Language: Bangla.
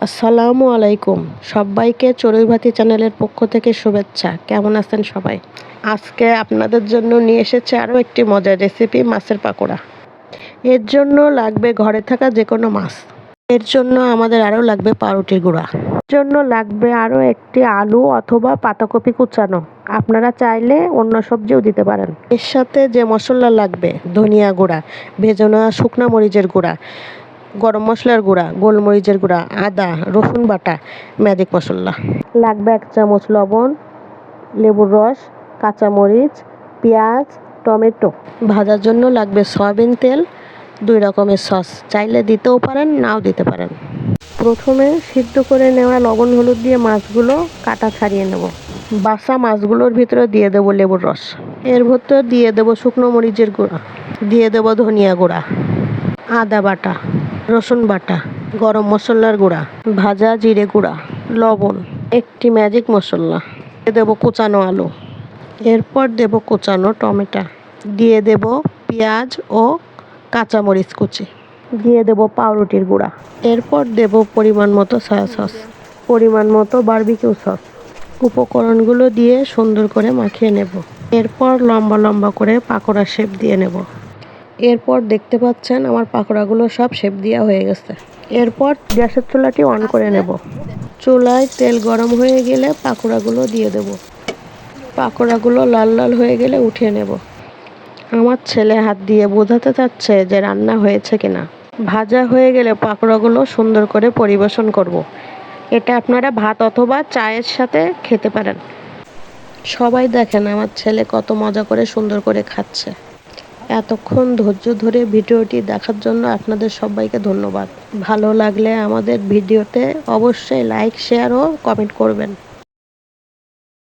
আসসালামু আলাইকুম। সবাইকে চড়ুইভাতি চ্যানেলের পক্ষ থেকে শুভেচ্ছা। কেমন আছেন সবাই? আজকে আপনাদের জন্য নিয়ে এসেছি আরও একটি মজার রেসিপি, মাছের পাকোড়া। এর জন্য লাগবে ঘরে থাকা যে কোনো মাছ। এর জন্য আমাদের আরও লাগবে পাউরুটির গুঁড়া। এর জন্য লাগবে আরও একটি আলু অথবা পাতাকপি কুচানো। আপনারা চাইলে অন্য সবজিও দিতে পারেন। এর সাথে যে মশলা লাগবে: ধনিয়া গুঁড়া, ভেজে নেওয়া শুকনো মরিচের গুঁড়া, গরম মশলার গুঁড়া, গোলমরিচের গুঁড়া, আদা রসুন বাটা, ম্যাজিক মশলা। লাগবে 1 চামচ লবণ, লেবুর রস, কাঁচামরিচ, পেঁয়াজ, টমেটো। ভাজার জন্য লাগবে সয়াবিন তেল, 2 রকমের সস, চাইলে দিতেও পারেন নাও দিতে পারেন। প্রথমে সিদ্ধ করে নেওয়া লবণ হলুদ দিয়ে মাছগুলো কাটা ছাড়িয়ে নেব। বাসা মাছগুলোর ভিতরে দিয়ে দেবো লেবুর রস। এর ভিতর দিয়ে দেবো শুকনো মরিচের গুঁড়া, দিয়ে দেবো ধনিয়া গুঁড়া, আদা বাটা, রসুন বাটা, গরম মশলার গুঁড়া, ভাজা জিরে গুঁড়া, লবণ, একটি ম্যাজিক মশলা, দিয়ে দেবো কুচানো আলু, এরপর দেবো কুচানো টমেটো, দিয়ে দেবো পেঁয়াজ ও কাঁচামরিচ কুচি, দিয়ে দেবো পাউরুটির গুঁড়া, এরপর দেবো পরিমাণ মতো সয়া সস, পরিমাণ মতো বারবিকিউ সস। উপকরণগুলো দিয়ে সুন্দর করে মাখিয়ে নেব। এরপর লম্বা লম্বা করে পাকোড়া শেপ দিয়ে নেব। এরপর দেখতে পাচ্ছেন আমার পাকোড়াগুলো সব শেপ দেওয়া হয়ে গেছে। এরপর গ্যাসের চুলাটি অন করে নেব। চুলায় তেল গরম হয়ে গেলে পাকোড়াগুলো দিয়ে দেব। পাকোড়াগুলো লাল লাল হয়ে গেলে উঠিয়ে নেব। আমার ছেলে হাত দিয়ে বোঝাতে চাচ্ছে যে রান্না হয়েছে কিনা। ভাজা হয়ে গেলে পাকোড়াগুলো সুন্দর করে পরিবেশন করব। এটা আপনারা ভাত অথবা চায়ের সাথে খেতে পারেন। সবাই দেখেন আমার ছেলে কত মজা করে সুন্দর করে খাচ্ছে। এতক্ষণ ধৈর্য ধরে ভিডিওটি দেখার জন্য আপনাদের সবাইকে ধন্যবাদ। ভালো লাগলে আমাদের ভিডিওতে অবশ্যই লাইক, শেয়ার ও কমেন্ট করবেন।